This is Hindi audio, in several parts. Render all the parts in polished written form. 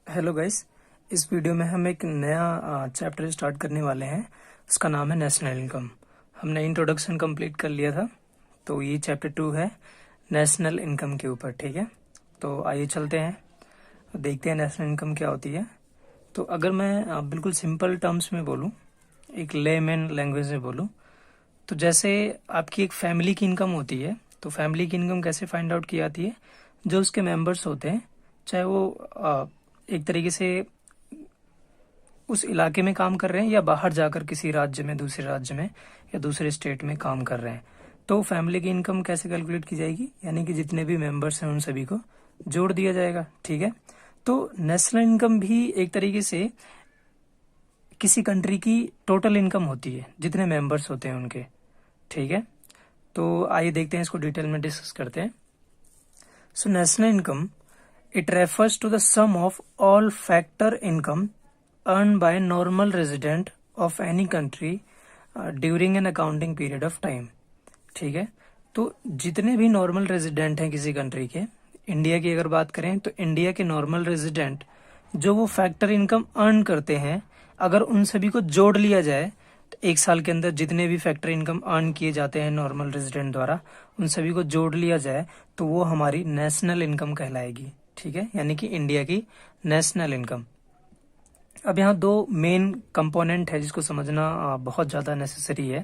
Hello guys. इस वीडियो में हम एक नया चैप्टर स्टार्ट करने वाले हैं। उसका नाम है नेशनल इनकम। हमने इंट्रोडक्शन कंप्लीट कर लिया था, तो ये चैप्टर 2 है नेशनल इनकम के ऊपर। ठीक है, तो आइए चलते हैं, देखते हैं नेशनल इनकम क्या होती है। तो अगर मैं बिल्कुल सिंपल टर्म्स में बोलूँ, एक लेमैन लैंग्वेज में बोलूँ, तो जैसे आपकी एक फैमिली की इनकम होती है, तो फैमिली की इनकम कैसे फाइंड आउट की जाती है? जो उसके मेंबर्स होते हैं, चाहे वो एक तरीके से उस इलाके में काम कर रहे हैं या बाहर जाकर किसी राज्य में, दूसरे राज्य में या दूसरे स्टेट में काम कर रहे हैं, तो फैमिली की इनकम कैसे कैलकुलेट की जाएगी? यानी कि जितने भी मेंबर्स हैं उन सभी को जोड़ दिया जाएगा। ठीक है, तो नेशनल इनकम भी एक तरीके से किसी कंट्री की टोटल इनकम होती है, जितने मेंबर्स होते हैं उनके। ठीक है, तो आइए देखते हैं, इसको डिटेल में डिस्कस करते हैं। So national income, it refers to the sum of all factor income earned by a normal resident of any country during an accounting period of time। ठीक है, तो जितने भी नॉर्मल रेजिडेंट हैं किसी कंट्री के, इंडिया की अगर बात करें तो इंडिया के नॉर्मल रेजिडेंट जो वो फैक्टर इनकम अर्न करते हैं, अगर उन सभी को जोड़ लिया जाए तो एक साल के अंदर जितने भी फैक्टर इनकम अर्न किए जाते हैं नॉर्मल रेजिडेंट द्वारा, उन सभी को जोड़ लिया जाए तो वो हमारी नेशनल इनकम कहलाएगी। ठीक है, यानी कि इंडिया की नेशनल इनकम। अब यहाँ दो मेन कंपोनेंट है जिसको समझना बहुत ज्यादा नेसेसरी है।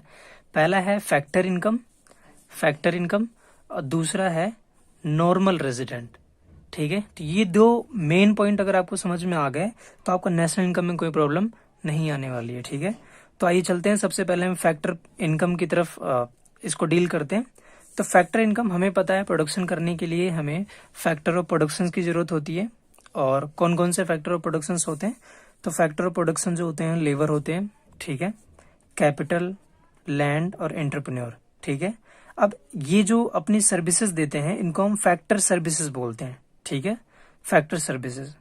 पहला है फैक्टर इनकम और दूसरा है नॉर्मल रेजिडेंट। ठीक है, तो ये दो मेन पॉइंट अगर आपको समझ में आ गए तो आपको नेशनल इनकम में कोई प्रॉब्लम नहीं आने वाली है। ठीक है, तो आइए चलते हैं, सबसे पहले हम फैक्टर इनकम की तरफ इसको डील करते हैं। तो फैक्टर इनकम, हमें पता है प्रोडक्शन करने के लिए हमें फैक्टर ऑफ प्रोडक्शन की जरूरत होती है। और कौन कौन से फैक्टर ऑफ प्रोडक्शन होते हैं? तो फैक्टर ऑफ प्रोडक्शन जो होते हैं, लेबर होते हैं, ठीक है, कैपिटल, लैंड और एंटरप्रेन्योर। ठीक है, अब ये जो अपनी सर्विसेज देते हैं इनको हम फैक्टर सर्विसेज बोलते हैं। ठीक है, फैक्टर सर्विसेज,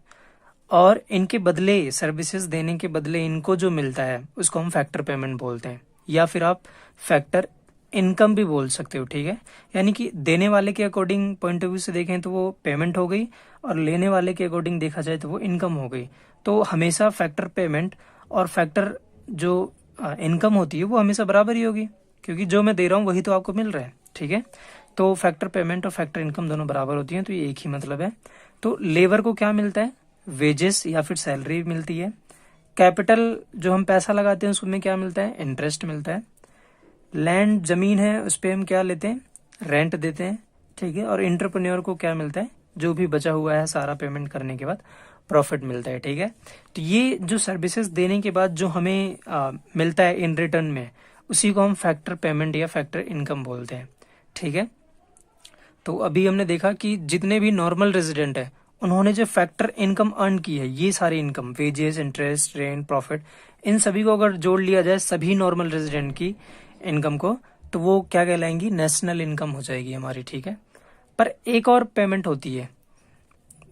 और इनके बदले, सर्विसेज देने के बदले इनको जो मिलता है उसको हम फैक्टर पेमेंट बोलते हैं, या फिर आप फैक्टर इनकम भी बोल सकते हो। ठीक है, यानी कि देने वाले के अकॉर्डिंग पॉइंट ऑफ व्यू से देखें तो वो पेमेंट हो गई, और लेने वाले के अकॉर्डिंग देखा जाए तो वो इनकम हो गई। तो हमेशा फैक्टर पेमेंट और फैक्टर जो इनकम होती है वो हमेशा बराबर ही होगी, क्योंकि जो मैं दे रहा हूँ वही तो आपको मिल रहा है। ठीक है, तो फैक्टर पेमेंट और फैक्टर इनकम दोनों बराबर होती हैं, तो ये एक ही मतलब है। तो लेबर को क्या मिलता है? वेजेस या फिर सैलरी मिलती है। कैपिटल, जो हम पैसा लगाते हैं उसमें क्या मिलता है? इंटरेस्ट मिलता है। लैंड, जमीन है, उस पे हम क्या लेते हैं? रेंट देते हैं। ठीक है, और एंटरप्रेन्योर को क्या मिलता है? जो भी बचा हुआ है सारा पेमेंट करने के बाद प्रॉफिट मिलता है। ठीक है, तो ये जो सर्विसेज देने के बाद जो हमें मिलता है इन रिटर्न में, उसी को हम फैक्टर पेमेंट या फैक्टर इनकम बोलते हैं। ठीक है, तो अभी हमने देखा कि जितने भी नॉर्मल रेजिडेंट है उन्होंने जो फैक्टर इनकम अर्न की है, ये सारी income, wages, interest, rent, profit, इन सभी को अगर जोड़ लिया जाए सभी नॉर्मल रेजिडेंट की इनकम को, तो वो क्या कहलाएंगी? नेशनल इनकम हो जाएगी हमारी। ठीक है, पर एक और पेमेंट होती है।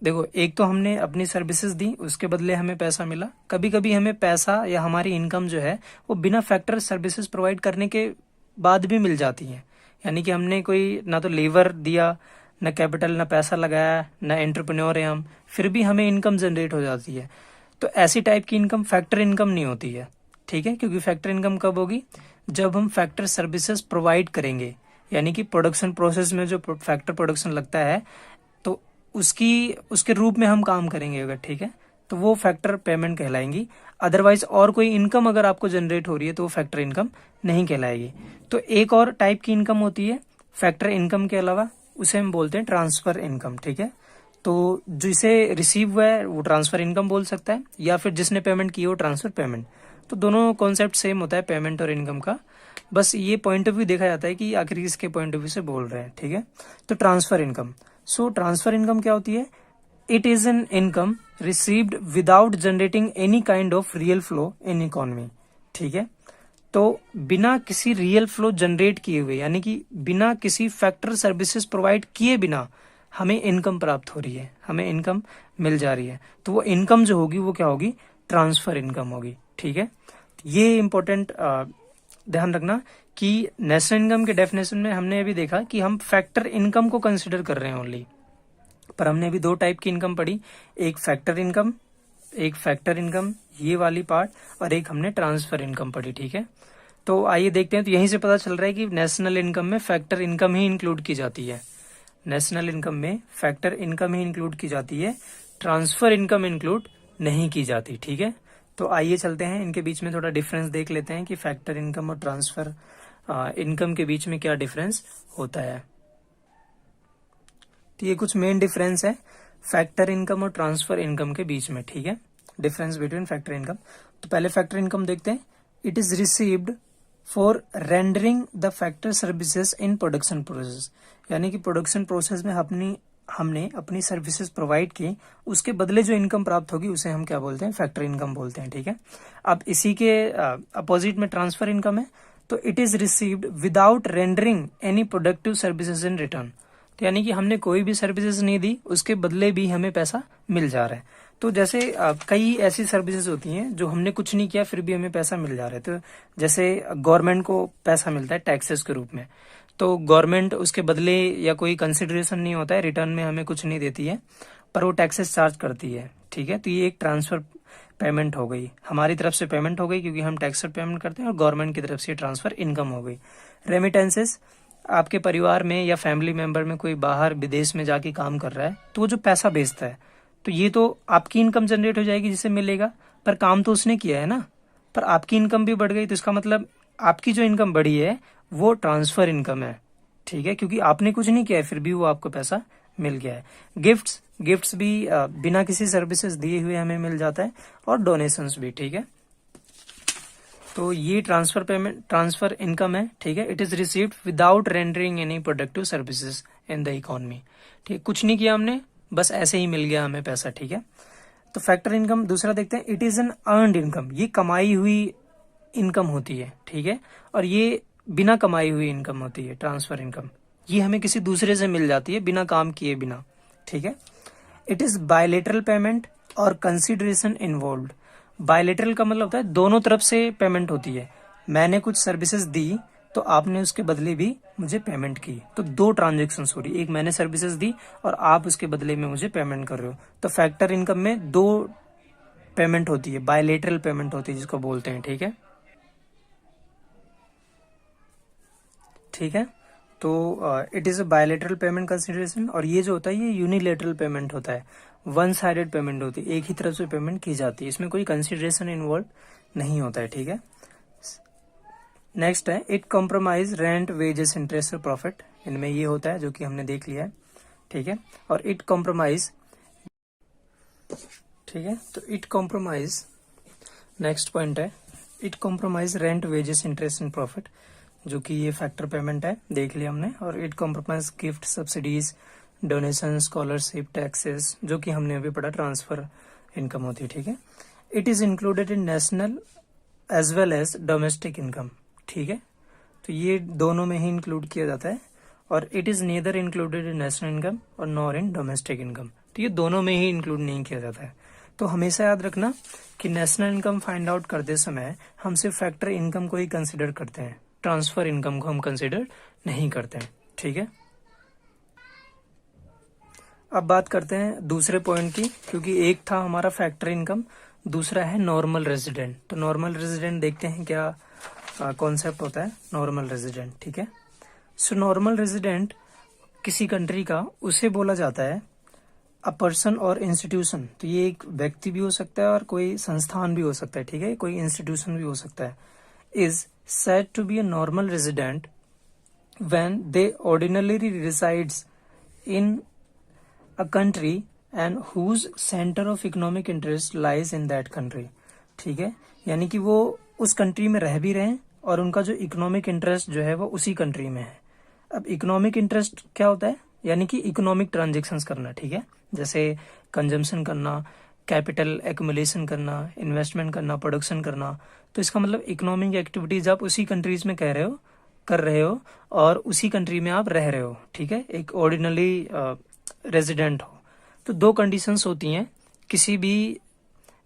देखो, एक तो हमने अपनी सर्विसेज दी, उसके बदले हमें पैसा मिला। कभी कभी हमें पैसा या हमारी इनकम जो है वो बिना फैक्टर सर्विसेज प्रोवाइड करने के बाद भी मिल जाती है। यानी कि हमने कोई ना तो लेबर दिया, ना कैपिटल, ना पैसा लगाया, ना एंटरप्रेन्योर है हम, फिर भी हमें इनकम जनरेट हो जाती है। तो ऐसी टाइप की इनकम फैक्टर इनकम नहीं होती है। ठीक है, क्योंकि फैक्टर इनकम कब होगी? जब हम फैक्टर सर्विसेज प्रोवाइड करेंगे, यानी कि प्रोडक्शन प्रोसेस में जो फैक्टर प्रोडक्शन लगता है तो उसके रूप में हम काम करेंगे अगर, ठीक है, तो वो फैक्टर पेमेंट कहलाएंगी। अदरवाइज और कोई इनकम अगर आपको जनरेट हो रही है तो वो फैक्टर इनकम नहीं कहलाएगी। तो एक और टाइप की इनकम होती है फैक्टर इनकम के अलावा, उसे हम बोलते हैं ट्रांसफर इनकम। ठीक है, तो जिसे रिसीव हुआ है वो ट्रांसफर इनकम बोल सकता है, या फिर जिसने पेमेंट की है वो ट्रांसफर पेमेंट। तो दोनों कॉन्सेप्ट सेम होता है पेमेंट और इनकम का, बस ये पॉइंट ऑफ व्यू देखा जाता है कि आखिर किसके पॉइंट ऑफ व्यू से बोल रहे हैं। ठीक है, तो ट्रांसफर इनकम। सो ट्रांसफर इनकम क्या होती है? It is an income received without generating any kind of real flow in economy. ठीक है, तो बिना किसी रियल फ्लो जनरेट किए हुए, यानी कि बिना किसी फैक्टर सर्विसेज प्रोवाइड किए बिना हमें इनकम प्राप्त हो रही है, हमें इनकम मिल जा रही है, तो वो इनकम जो होगी वो क्या होगी? ट्रांसफर इनकम होगी। ठीक है, ये इंपॉर्टेंट ध्यान रखना कि नेशनल इनकम के डेफिनेशन में हमने अभी देखा कि हम फैक्टर इनकम को कंसिडर कर रहे हैं ओनली, पर हमने अभी दो टाइप की इनकम पढ़ी, एक फैक्टर इनकम एक फैक्टर इनकम ये वाली पार्ट, और एक हमने ट्रांसफर इनकम पढ़ी, ठीक है। तो आइए देखते हैं। तो यहीं से पता चल रहा है कि नेशनल इनकम में फैक्टर इनकम ही इंक्लूड की जाती है। नेशनल इनकम में फैक्टर इनकम ही इंक्लूड की जाती है, ट्रांसफर इनकम इंक्लूड नहीं की जाती, ठीक है। तो आइए चलते हैं, इनके बीच में थोड़ा डिफरेंस देख लेते हैं कि फैक्टर इनकम और ट्रांसफर इनकम के बीच में क्या डिफरेंस होता है। तो ये कुछ मेन डिफरेंस है फैक्टर इनकम और ट्रांसफर इनकम के बीच में, ठीक है। Difference between factor income. तो पहले फैक्टर इनकम देखते हैं। It is received for rendering the factor services in production process, यानी कि प्रोडक्शन प्रोसेस में हमने अपनी सर्विसेज प्रोवाइड की, उसके बदले जो इनकम प्राप्त होगी उसे हम क्या बोलते हैं, फैक्टर इनकम बोलते हैं, ठीक है। अब इसी के अपोजिट में ट्रांसफर इनकम है। तो it is received without rendering any productive services in return, तो यानी कि हमने कोई भी सर्विसेज नहीं दी, उसके बदले भी हमें पैसा मिल जा रहा है। तो जैसे कई ऐसी सर्विसेज होती हैं जो हमने कुछ नहीं किया फिर भी हमें पैसा मिल जा रहा है। तो जैसे गवर्नमेंट को पैसा मिलता है टैक्सेस के रूप में, तो गवर्नमेंट उसके बदले या कोई कंसिडरेशन नहीं होता है, रिटर्न में हमें कुछ नहीं देती है, पर वो टैक्सेस चार्ज करती है, ठीक है। तो ये एक ट्रांसफर पेमेंट हो गई, हमारी तरफ से पेमेंट हो गई क्योंकि हम टैक्स पेमेंट करते हैं, और गवर्नमेंट की तरफ से ट्रांसफर इनकम हो गई। रेमिटेंसेस, आपके परिवार में या फैमिली मेंबर में कोई बाहर विदेश में जाके काम कर रहा है, तो वो जो पैसा भेजता है, तो ये तो आपकी इनकम जनरेट हो जाएगी जिसे मिलेगा, पर काम तो उसने किया है ना, पर आपकी इनकम भी बढ़ गई, तो इसका मतलब आपकी जो इनकम बढ़ी है वो ट्रांसफर इनकम है, ठीक है, क्योंकि आपने कुछ नहीं किया है फिर भी वो आपको पैसा मिल गया है। गिफ्ट्स भी बिना किसी सर्विसेज दिए हुए हमें मिल जाता है, और डोनेशंस भी, ठीक है। तो ये ट्रांसफर इनकम है, ठीक है। It is received without rendering any productive services in the economy, ठीक, कुछ नहीं किया हमने, बस ऐसे ही मिल गया हमें पैसा, ठीक है। तो फैक्टर इनकम दूसरा देखते हैं। It is an earned income, ये कमाई हुई इनकम होती है, ठीक है, और ये बिना कमाई हुई इनकम होती है ट्रांसफर इनकम, ये हमें किसी दूसरे से मिल जाती है बिना काम किए बिना, ठीक है। इट इज बायलेटरल पेमेंट और कंसिडरेशन इन्वॉल्व्ड। बायलेटरल का मतलब होता है दोनों तरफ से पेमेंट होती है, मैंने कुछ सर्विसेज दी तो आपने उसके बदले भी मुझे पेमेंट की, तो दो ट्रांजेक्शन हो रही, एक मैंने सर्विसेज दी और आप उसके बदले में मुझे पेमेंट कर रहे हो। तो फैक्टर इनकम में दो पेमेंट होती है, बायलेटरल पेमेंट होती है जिसको बोलते हैं, ठीक है, ठीक है। तो it is a bilateral payment consideration, और ये जो होता है ये यूनिलेटरल पेमेंट होता है, वन साइडेड पेमेंट होती है, एक ही तरफ से पेमेंट की जाती है, इसमें कोई कंसिडरेशन इन्वॉल्व नहीं होता है, ठीक है। नेक्स्ट है it compromise rent wages interest और प्रॉफिट, इनमें ये होता है जो कि हमने देख लिया है, ठीक है। और इट कॉम्प्रोमाइज, ठीक है, तो इट कॉम्प्रोमाइज, नेक्स्ट पॉइंट है it compromise rent wages interest and profit, जो कि ये फैक्टर पेमेंट है, देख लिया हमने। और it compromise gift, subsidies, donation, scholarship, taxes, जो कि हमने अभी पढ़ा ट्रांसफर इनकम होती है, ठीक है। It is included in national as well as domestic income, ठीक है, तो ये दोनों में ही इंक्लूड किया जाता है। और it is neither included in national income और नॉर इन डोमेस्टिक इनकम, तो ये दोनों में ही इंक्लूड नहीं किया जाता है। तो हमेशा याद रखना कि नेशनल इनकम फाइंड आउट करते समय हम सिर्फ फैक्टर इनकम को ही कंसिडर करते हैं, ट्रांसफर इनकम को हम कंसिडर नहीं करते हैं, ठीक है। अब बात करते हैं दूसरे पॉइंट की, क्योंकि एक था हमारा फैक्टर इनकम, दूसरा है नॉर्मल रेजिडेंट। तो नॉर्मल रेजिडेंट देखते हैं क्या कॉन्सेप्ट होता है नॉर्मल रेजिडेंट, ठीक है। सो नॉर्मल रेजिडेंट किसी कंट्री का उसे बोला जाता है अ पर्सन और इंस्टीट्यूशन, तो ये एक व्यक्ति भी हो सकता है और कोई संस्थान भी हो सकता है, ठीक है, कोई इंस्टीट्यूशन भी हो सकता है। Is said to be a normal resident when they ordinarily resides in a country and whose center of economic interest lies in that country, ठीक है, यानी कि वो उस कंट्री में रह भी रहे हैं और उनका जो इकोनॉमिक इंटरेस्ट जो है वो उसी कंट्री में है। अब इकोनॉमिक इंटरेस्ट क्या होता है, यानी कि इकोनॉमिक ट्रांजेक्शन्स करना, ठीक है, जैसे कंजम्पशन करना, कैपिटल एक्युमुलेशन करना, इन्वेस्टमेंट करना, प्रोडक्शन करना, तो इसका मतलब इकोनॉमिक एक्टिविटीज आप उसी कंट्रीज में कर रहे हो और उसी कंट्री में आप रह रहे हो, ठीक है, एक ऑर्डिनरी रेजिडेंट हो। तो दो कंडीशंस होती हैं किसी भी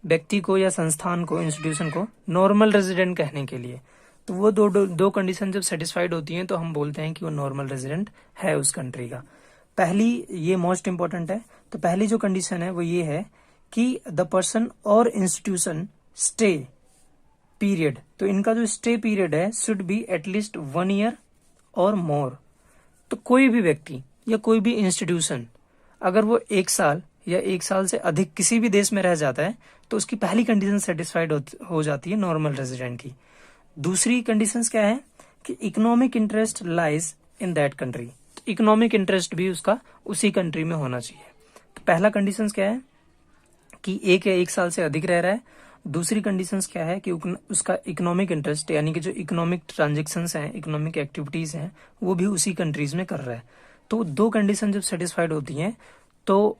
व्यक्ति को या संस्थान को, इंस्टीट्यूशन को नॉर्मल रेजिडेंट कहने के लिए, तो वो दो कंडीशन जब सेटिस्फाइड होती हैं तो हम बोलते हैं कि वो नॉर्मल रेजिडेंट है उस कंट्री का। पहली, ये मोस्ट इंपॉर्टेंट है, तो पहली जो कंडीशन है वो ये है कि द पर्सन और इंस्टीट्यूशन स्टे पीरियड, तो इनका जो स्टे पीरियड है शुड बी एटलीस्ट 1 ईयर और मोर। तो कोई भी व्यक्ति या कोई भी इंस्टीट्यूशन अगर वो 1 साल या 1 साल से अधिक किसी भी देश में रह जाता है तो उसकी पहली कंडीशन सेटिस्फाइड हो जाती है नॉर्मल रेजिडेंट की। दूसरी कंडीशंस क्या है कि economic interest lies in that country, तो इकोनॉमिक इंटरेस्ट भी उसका उसी कंट्री में होना चाहिए। तो पहला कंडीशंस क्या है कि 1 या 1 साल से अधिक रह रहा है। दूसरी कंडीशंस क्या है कि उसका इकोनॉमिक इंटरेस्ट यानी कि जो इकोनॉमिक ट्रांजेक्शन्स हैं, इकोनॉमिक एक्टिविटीज हैं, वो भी उसी कंट्रीज में कर रहा है। तो 2 कंडीशन जब सेटिस्फाइड होती हैं तो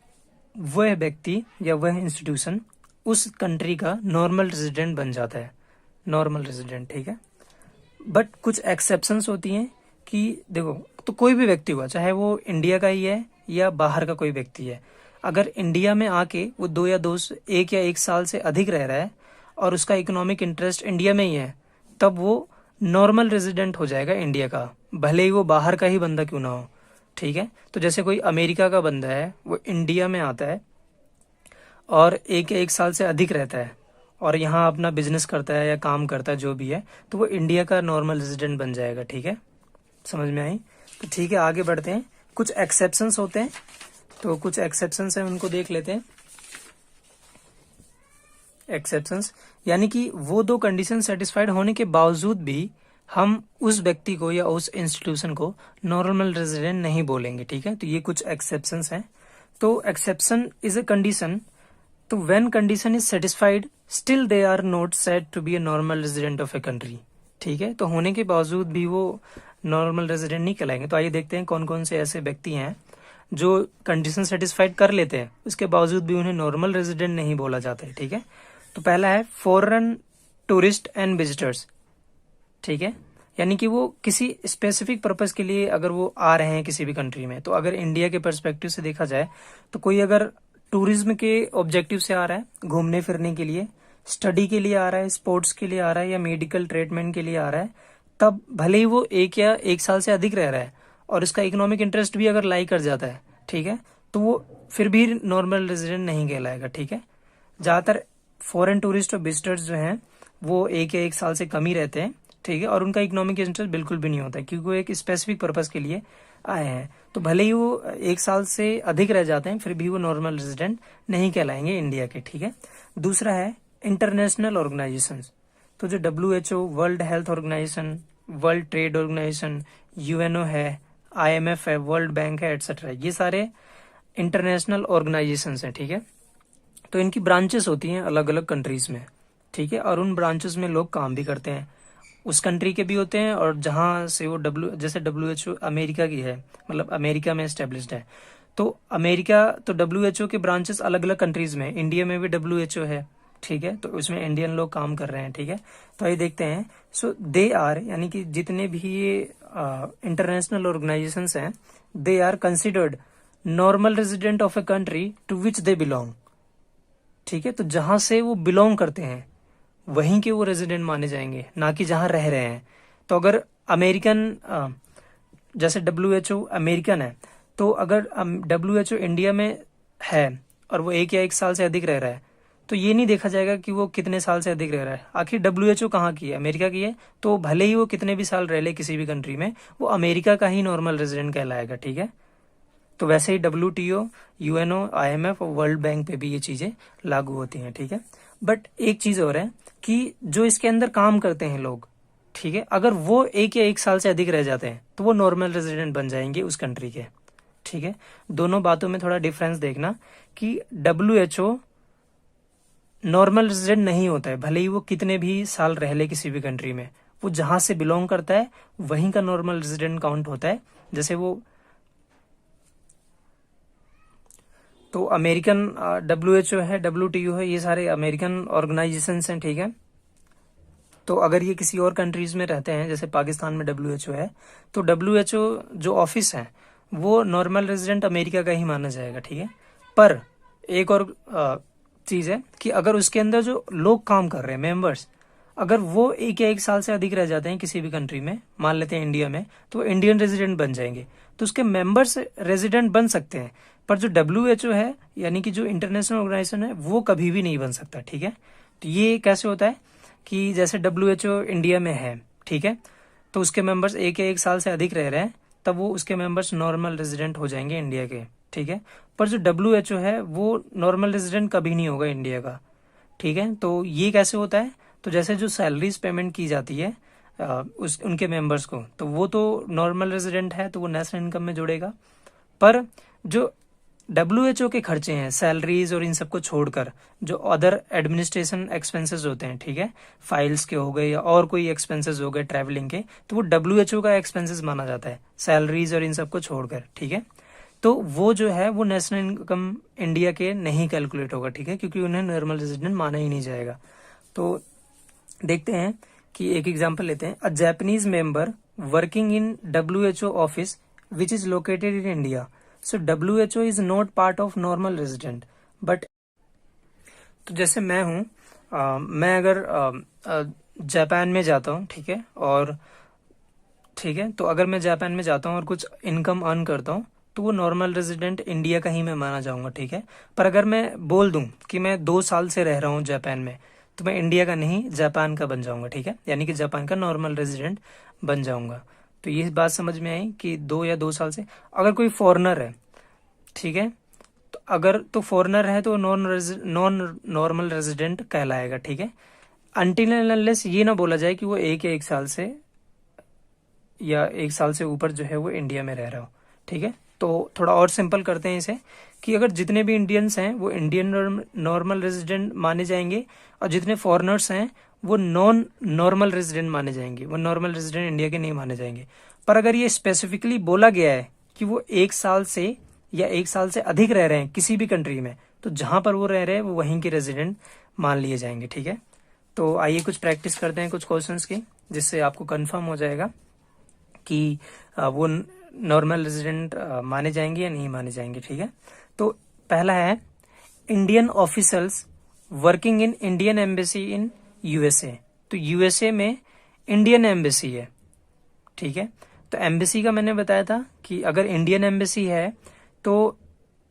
वह व्यक्ति या वह इंस्टीट्यूशन उस कंट्री का नॉर्मल रेजिडेंट बन जाता है, नॉर्मल रेजिडेंट, ठीक है। बट कुछ एक्सेप्शंस होती हैं कि देखो, तो कोई भी व्यक्ति हुआ, चाहे वो इंडिया का ही है या बाहर का कोई व्यक्ति है, अगर इंडिया में आके वो 1 या 1 साल से अधिक रह रहा है और उसका इकोनॉमिक इंटरेस्ट इंडिया में ही है, तब वो नॉर्मल रेजिडेंट हो जाएगा इंडिया का, भले ही वो बाहर का ही बंदा क्यों ना हो, ठीक है। तो जैसे कोई अमेरिका का बंदा है, वो इंडिया में आता है और 1 या 1 साल से अधिक रहता है और यहाँ अपना बिजनेस करता है या काम करता है जो भी है, तो वो इंडिया का नॉर्मल रेजिडेंट बन जाएगा, ठीक है। समझ में आई? तो ठीक है, आगे बढ़ते हैं। कुछ एक्सेप्शंस होते हैं, तो कुछ एक्सेप्शंस हैं उनको देख लेते हैं। एक्सेप्शंस यानी कि वो 2 कंडीशन सेटिस्फाइड होने के बावजूद भी हम उस व्यक्ति को या उस इंस्टीट्यूशन को नॉर्मल रेजिडेंट नहीं बोलेंगे, ठीक है। तो ये कुछ एक्सेप्शंस हैं। तो एक्सेप्शन इज अ कंडीशन, तो when condition is satisfied still they are not said to be a normal resident of a country, ठीक है। तो होने के बावजूद भी वो नॉर्मल रेजिडेंट नहीं कहलाएंगे। तो आइए देखते हैं कौन कौन से ऐसे व्यक्ति हैं जो कंडीशन सेटिस्फाइड कर लेते हैं, उसके बावजूद भी उन्हें नॉर्मल रेजिडेंट नहीं बोला जाता है, ठीक है। तो पहला है फॉरेन टूरिस्ट एंड विजिटर्स, ठीक है। यानी कि वो किसी स्पेसिफिक पर्पस के लिए अगर वो आ रहे हैं किसी भी कंट्री में, तो अगर इंडिया के पर्सपेक्टिव से देखा जाए तो कोई अगर टूरिज्म के ऑब्जेक्टिव से आ रहा है, घूमने फिरने के लिए, स्टडी के लिए आ रहा है, स्पोर्ट्स के लिए आ रहा है या मेडिकल ट्रीटमेंट के लिए आ रहा है, तब भले ही वो 1 या 1 साल से अधिक रह रहा है और उसका इकोनॉमिक इंटरेस्ट भी अगर लाई कर जाता है, ठीक है, तो वो फिर भी नॉर्मल रेजिडेंट नहीं कहलाएगा, ठीक है। ज्यादातर फॉरेन टूरिस्ट और विजिटर्स जो हैं वो 1 या 1 साल से कम ही रहते हैं, ठीक है, और उनका इकोनॉमिक इंटरेस्ट बिल्कुल भी नहीं होता है क्योंकि वो एक स्पेसिफिक पर्पस के लिए आए हैं। तो भले ही वो 1 साल से अधिक रह जाते हैं फिर भी वो नॉर्मल रेजिडेंट नहीं कहलाएंगे इंडिया के, ठीक है। दूसरा है इंटरनेशनल ऑर्गेनाइजेशंस, तो जो WHO, world health organisation, world trade organisation, UNO है, IMF है, वर्ल्ड बैंक है, एटसेट्रा, ये सारे इंटरनेशनल ऑर्गेनाइजेशंस हैं, ठीक है। तो इनकी ब्रांचेस होती हैं अलग अलग कंट्रीज में, ठीक है, और उन ब्रांचेस में लोग काम भी करते हैं, उस कंट्री के भी होते हैं और जहां से वो जैसे WHO अमेरिका की है, मतलब अमेरिका में एस्टेब्लिश्ड है, तो अमेरिका तो WHO के ब्रांचेस अलग अलग कंट्रीज में, इंडिया में भी WHO है, ठीक है, तो उसमें इंडियन लोग काम कर रहे हैं, ठीक है। तो आइए देखते हैं। सो दे आर, यानी कि जितने भी ये इंटरनेशनल ऑर्गेनाइजेशंस हैं, they are considered normal resident of a country to which they belong, ठीक है। तो जहां से वो बिलोंग करते हैं वहीं के वो रेजिडेंट माने जाएंगे, ना कि जहां रह रहे हैं। तो अगर अमेरिकन, जैसे WHO अमेरिकन है, तो अगर WHO इंडिया में है और वो 1 या 1 साल से अधिक रह रहा है, तो ये नहीं देखा जाएगा कि वो कितने साल से अधिक रह रहा है। आखिर WHO कहाँ की है? अमेरिका की है, तो भले ही वो कितने भी साल रह ले किसी भी कंट्री में, वो अमेरिका का ही नॉर्मल रेजिडेंट कहलाएगा, ठीक है। तो वैसे ही WTO, UNO, IMF और वर्ल्ड बैंक पे भी ये चीजें लागू होती हैं, ठीक है। बट एक चीज और है कि जो इसके अंदर काम करते हैं लोग, ठीक है, अगर वो 1 या 1 साल से अधिक रह जाते हैं तो वो नॉर्मल रेजिडेंट बन जाएंगे उस कंट्री के, ठीक है। दोनों बातों में थोड़ा डिफरेंस देखना कि WHO नॉर्मल रेजिडेंट नहीं होता है, भले ही वो कितने भी साल रह ले किसी भी कंट्री में, वो जहां से बिलोंग करता है वहीं का नॉर्मल रेजिडेंट काउंट होता है। जैसे वो तो अमेरिकन WHO है, WTO है, ये सारे अमेरिकन ऑर्गेनाइजेशंस हैं, ठीक है। तो अगर ये किसी और कंट्रीज में रहते हैं, जैसे पाकिस्तान में WHO है, तो WHO जो ऑफिस है वो नॉर्मल रेजिडेंट अमेरिका का ही माना जाएगा, ठीक है। पर एक और चीज है कि अगर उसके अंदर जो लोग काम कर रहे हैं, मेंबर्स, अगर वो एक या एक साल से अधिक रह जाते हैं किसी भी कंट्री में, मान लेते हैं इंडिया में, तो वो इंडियन रेजिडेंट बन जाएंगे। तो उसके मेंबर्स रेजिडेंट बन सकते हैं, पर जो WHO है यानी कि जो इंटरनेशनल ऑर्गेनाइजेशन है वो कभी भी नहीं बन सकता। ठीक है, तो ये कैसे होता है कि जैसे WHO इंडिया में है, ठीक है, तो उसके मेंबर्स एक या एक साल से अधिक रह रहे हैं, तब वो उसके मेंबर्स नॉर्मल रेजिडेंट हो जाएंगे इंडिया के। ठीक है, पर जो WHO है वो नॉर्मल रेजिडेंट कभी नहीं होगा इंडिया का। ठीक है, तो ये कैसे होता है, तो जैसे जो सैलरीज पेमेंट की जाती है उस उनके मेंबर्स को, तो वो तो नॉर्मल रेजिडेंट है तो वो नेशनल इनकम में जुड़ेगा, पर जो WHO के खर्चे हैं सैलरीज और इन सबको छोड़कर, जो अदर एडमिनिस्ट्रेशन एक्सपेंसेस होते हैं, ठीक है, फाइल्स के हो गए या और कोई एक्सपेंसेस हो गए ट्रैवलिंग के, तो वो WHO का एक्सपेंसेस माना जाता है, सैलरीज और इन सबको छोड़कर। ठीक है, तो वो जो है वो नेशनल इनकम इंडिया के नहीं कैलकुलेट होगा। ठीक है, क्योंकि उन्हें नॉर्मल रेजिडेंट माना ही नहीं जाएगा। तो देखते हैं कि एक एग्जांपल लेते हैं। A Japanese member working in WHO office which is located in India, so WHO is not part of normal resident but. तो जैसे मैं हूँ, मैं अगर जापान में जाता हूँ, ठीक है, और ठीक है, तो अगर मैं जापान में जाता हूँ और कुछ इनकम अर्न करता हूँ, तो वो नॉर्मल रेजिडेंट इंडिया का ही मैं माना जाऊंगा। ठीक है, पर अगर मैं बोल दूं कि मैं 2 साल से रह रहा हूँ जापान में, तो मैं इंडिया का नहीं जापान का बन जाऊंगा। ठीक है, यानी कि जापान का नॉर्मल रेजिडेंट बन जाऊंगा। तो ये बात समझ में आई कि 2 या 2 साल से। अगर कोई फॉरेनर है, ठीक है, तो अगर तो फॉरेनर है तो नॉन नॉर्मल रेजिडेंट कहलाएगा। ठीक है, अनटिल एंड अनलेस ये ना बोला जाए कि वो एक या एक साल से या एक साल से ऊपर जो है वो इंडिया में रह रहा हो। ठीक है, तो थोड़ा और सिंपल करते हैं इसे, कि अगर जितने भी इंडियंस हैं वो इंडियन नॉर्मल रेजिडेंट माने जाएंगे, और जितने फॉरेनर्स हैं वो नॉन नॉर्मल रेजिडेंट माने जाएंगे, वो नॉर्मल रेजिडेंट इंडिया के नहीं माने जाएंगे। पर अगर ये स्पेसिफिकली बोला गया है कि वो एक साल से या एक साल से अधिक रह रहे हैं किसी भी कंट्री में, तो जहां पर वो रह रहे हैं वो वहीं के रेजिडेंट मान लिए जाएंगे। ठीक है, तो आइए कुछ प्रैक्टिस करते हैं कुछ क्वेश्चंस की, जिससे आपको कंफर्म हो जाएगा कि वो नॉर्मल रेजिडेंट माने जाएंगे या नहीं माने जाएंगे। ठीक है, तो पहला है, Indian officers working in Indian embassy in USA। तो USA में इंडियन एम्बेसी है। ठीक है, तो एम्बेसी का मैंने बताया था कि अगर इंडियन एम्बेसी है तो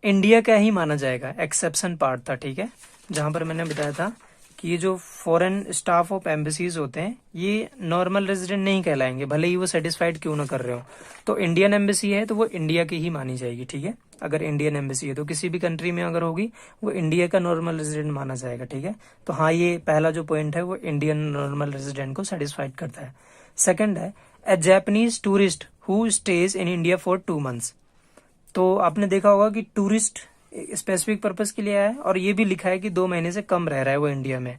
इंडिया का ही माना जाएगा, एक्सेप्शन पार्ट था। ठीक है, जहां पर मैंने बताया था कि ये जो फॉरेन स्टाफ ऑफ एम्बेसीज होते हैं ये नॉर्मल रेजिडेंट नहीं कहलाएंगे, भले ही वो सेटिस्फाइड क्यों ना कर रहे हो। तो इंडियन एम्बेसी है तो वो इंडिया की ही मानी जाएगी। ठीक है, अगर इंडियन एम्बेसी है तो किसी भी कंट्री में अगर होगी वो इंडिया का नॉर्मल रेजिडेंट माना जाएगा। ठीक है, तो हाँ, ये पहला जो पॉइंट है वो इंडियन नॉर्मल रेजिडेंट को सेटिस्फाइड करता है। सेकंड है, a Japanese tourist who stays in India for 2 months. तो आपने देखा होगा कि टूरिस्ट स्पेसिफिक पर्पस के लिए आया है, और ये भी लिखा है कि 2 महीने से कम रह रहा है वो इंडिया में।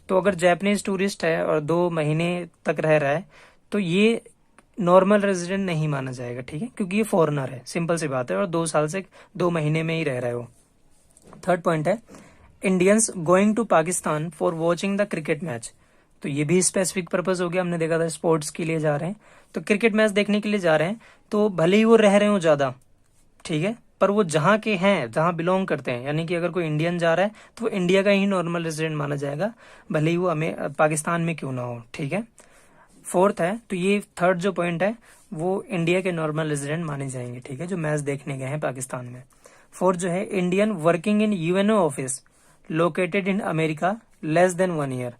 तो अगर जापानीज टूरिस्ट है और 2 महीने तक रह रहा है तो ये नॉर्मल रेजिडेंट नहीं माना जाएगा। ठीक है, क्योंकि ये फॉरेनर है, सिंपल सी बात है, और 2 साल से 2 महीने में ही रह रहा है वो। थर्ड पॉइंट है, Indians going to Pakistan for watching the cricket match. तो ये भी स्पेसिफिक पर्पस हो गया, हमने देखा था स्पोर्ट्स के लिए जा रहे हैं, तो क्रिकेट मैच देखने के लिए जा रहे हैं, तो भले ही वो रह रहे हो ज्यादा, ठीक है, पर वो जहां के हैं, जहां बिलोंग करते हैं, यानी कि अगर कोई इंडियन जा रहा है तो वो इंडिया का ही नॉर्मल रेजिडेंट माना जाएगा, भले ही वो हमें पाकिस्तान में क्यों ना हो। ठीक है, फोर्थ है, तो ये थर्ड जो पॉइंट है वो इंडिया के नॉर्मल रेजिडेंट माने जाएंगे। ठीक है, जो मैच देखने गए हैं पाकिस्तान में। फोर्थ जो है, Indian working in UNO office located in America less than 1 year.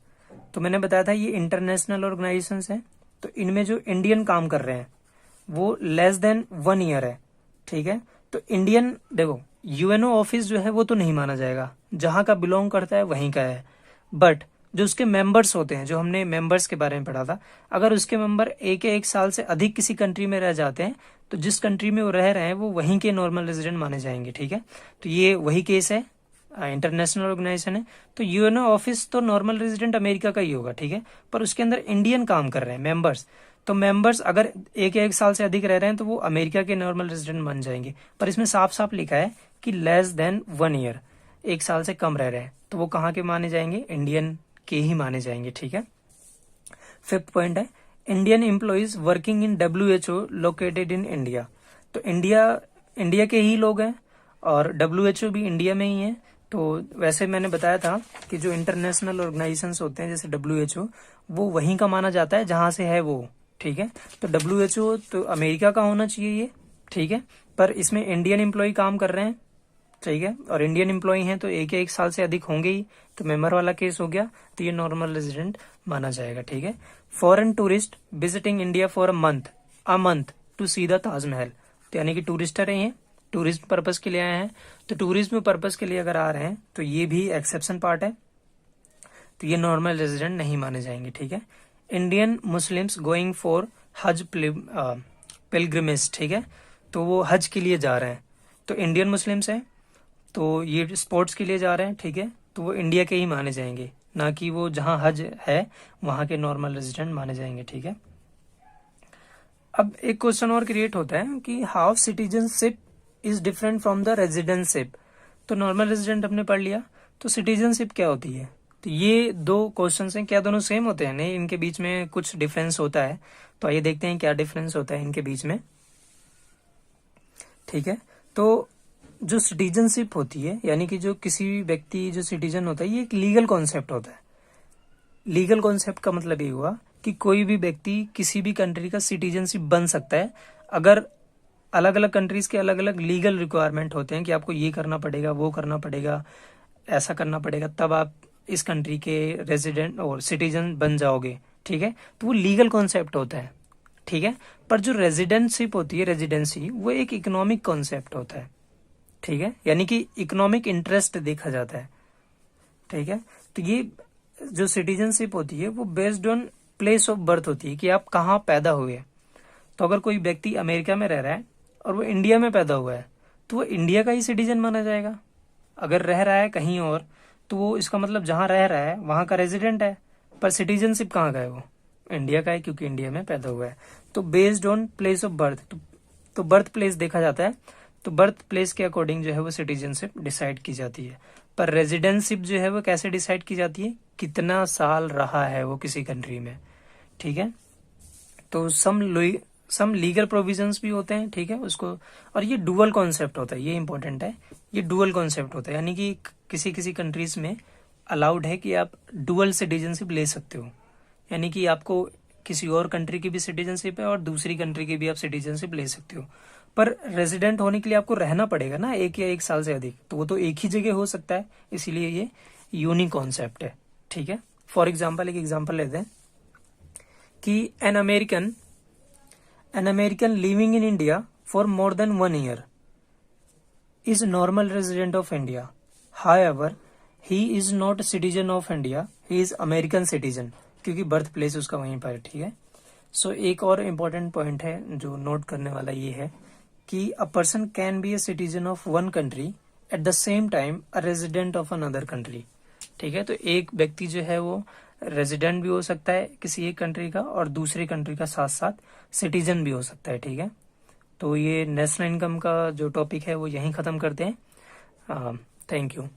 तो मैंने बताया था ये इंटरनेशनल ऑर्गेनाइजेशन है, तो इनमें जो इंडियन काम कर रहे हैं वो लेस देन 1 ईयर है। ठीक है, तो इंडियन देखो, UNO ऑफिस जो है वो तो नहीं माना जाएगा, जहां का बिलोंग करता है वहीं का है, बट जो उसके मेंबर्स होते हैं, जो हमने मेंबर्स के बारे में पढ़ा था, अगर उसके मेंबर एक या एक साल से अधिक किसी कंट्री में रह जाते हैं तो जिस कंट्री में वो रह रहे हैं वो वहीं के नॉर्मल रेजिडेंट माने जाएंगे। ठीक है, तो ये वही केस है, इंटरनेशनल ऑर्गेनाइजेशन है, तो UNO ऑफिस तो नॉर्मल रेजिडेंट अमेरिका का ही होगा। ठीक है, पर उसके अंदर इंडियन काम कर रहे हैं मेंबर्स, तो मेंबर्स अगर एक या एक साल से अधिक रह रहे हैं तो वो अमेरिका के नॉर्मल रेजिडेंट बन जाएंगे, पर इसमें साफ साफ लिखा है कि लेस देन 1 ईयर, एक साल से कम रह रहे हैं, तो वो कहाँ के माने जाएंगे, इंडियन के ही माने जाएंगे। ठीक है, फिफ्थ पॉइंट है, Indian employees working in WHO located in India. तो इंडिया के ही लोग हैं और WHO भी इंडिया में ही है, तो वैसे मैंने बताया था कि जो इंटरनेशनल ऑर्गेनाइजेशंस होते हैं जैसे WHO, वो वहीं का माना जाता है जहां से है वो, ठीक है। तो WHO तो अमेरिका का होना चाहिए ये, ठीक है, पर इसमें इंडियन एम्प्लॉय काम कर रहे हैं, ठीक है, और इंडियन एम्प्लॉय हैं तो एक या एक साल से अधिक होंगे ही, तो मेंबर वाला केस हो गया, तो ये नॉर्मल रेजिडेंट माना जाएगा, ठीक है। Foreign tourist visiting India for a month to see the Taj Mahal, तो यानी कि टूरिस्टर हैं, टूरिस्ट पर्पज के लिए आए हैं, तो टूरिज्म पर्पज के लिए अगर आ रहे हैं तो ये भी एक्सेप्शन पार्ट है, तो ये नॉर्मल रेजिडेंट नहीं माने जाएंगे, ठीक है। इंडियन मुस्लिम्स गोइंग फॉर हज पिलग्रिमेज, ठीक है, तो वो हज के लिए जा रहे हैं, तो इंडियन मुस्लिम्स हैं, तो ये स्पोर्ट्स के लिए जा रहे हैं, ठीक है, तो वो इंडिया के ही माने जाएंगे, ना कि वो जहां हज है वहां के नॉर्मल रेजिडेंट माने जाएंगे, ठीक है। अब एक क्वेश्चन और क्रिएट होता है कि how citizenship is different from the residentship. तो नॉर्मल रेजिडेंट हमने पढ़ लिया, तो सिटीजनशिप क्या होती है। तो ये दो क्वेश्चन हैं, क्या दोनों सेम होते हैं, नहीं, इनके बीच में कुछ डिफरेंस होता है, तो आइए देखते हैं क्या डिफरेंस होता है इनके बीच में, ठीक है। तो जो सिटीजनशिप होती है, यानी कि जो किसी भी व्यक्ति जो सिटीजन होता है, ये एक लीगल कॉन्सेप्ट होता है। लीगल कॉन्सेप्ट का मतलब ये हुआ कि कोई भी व्यक्ति किसी भी कंट्री का सिटीजनशिप बन सकता है, अगर अलग अलग कंट्रीज के अलग अलग लीगल रिक्वायरमेंट होते हैं कि आपको ये करना पड़ेगा, वो करना पड़ेगा, ऐसा करना पड़ेगा, तब आप इस कंट्री के रेजिडेंट और सिटीजन बन जाओगे, ठीक है, तो वो लीगल कॉन्सेप्ट होता है, ठीक है। पर जो रेजिडेंटशिप होती है, रेजिडेंसी, वो एक इकोनॉमिक कॉन्सेप्ट होता है, ठीक है, यानी कि इकोनॉमिक इंटरेस्ट देखा जाता है, ठीक है। तो ये जो सिटीजनशिप होती है वो based on place of birth होती है कि आप कहाँ पैदा हुए। तो अगर कोई व्यक्ति अमेरिका में रह रहा है और वो इंडिया में पैदा हुआ है तो वो इंडिया का ही सिटीजन माना जाएगा। अगर रह रहा है कहीं और तो वो इसका मतलब जहां रह रहा है वहां का रेजिडेंट है, पर सिटीजनशिप कहाँ का है, वो इंडिया का है क्योंकि इंडिया में पैदा हुआ है। तो based on place of birth, तो बर्थ प्लेस देखा जाता है, तो बर्थ प्लेस के अकॉर्डिंग जो है वो सिटीजनशिप डिसाइड की जाती है। पर रेजिडेंटशिप जो है वो कैसे डिसाइड की जाती है, कितना साल रहा है वो किसी कंट्री में, ठीक है। तो सम लीगल प्रोविजंस भी होते हैं, ठीक है, उसको, और ये डुअल कॉन्सेप्ट होता है, ये इंपॉर्टेंट है, ये डुअल कॉन्सेप्ट होता है, यानी कि किसी किसी कंट्रीज में अलाउड है कि आप डुअल सिटीजनशिप ले सकते हो, यानी कि आपको किसी और कंट्री की भी सिटीजनशिप है और दूसरी कंट्री की भी आप सिटीजनशिप ले सकते हो। पर रेजिडेंट होने के लिए आपको रहना पड़ेगा ना एक या एक साल से अधिक, तो वो तो एक ही जगह हो सकता है, इसीलिए ये यूनिक कॉन्सेप्ट है, ठीक है। फॉर एग्जाम्पल एक एग्जाम्पल लेते हैं कि an American living in India for more than 1 year is normal resident of India. However, he is not citizen of India. He is American citizen, क्योंकि बर्थ प्लेस उसका वहीं पर है, ठीक है। सो एक और इम्पोर्टेंट पॉइंट है जो नोट करने वाला ये है कि a person can be a citizen of one country at the same time a resident of another country, ठीक है। तो एक व्यक्ति जो है वो रेजिडेंट भी हो सकता है किसी एक कंट्री का और दूसरी कंट्री का साथ साथ सिटीजन भी हो सकता है, ठीक है। तो ये नेशनल इनकम का जो टॉपिक है वो यहीं खत्म करते हैं। Thank you.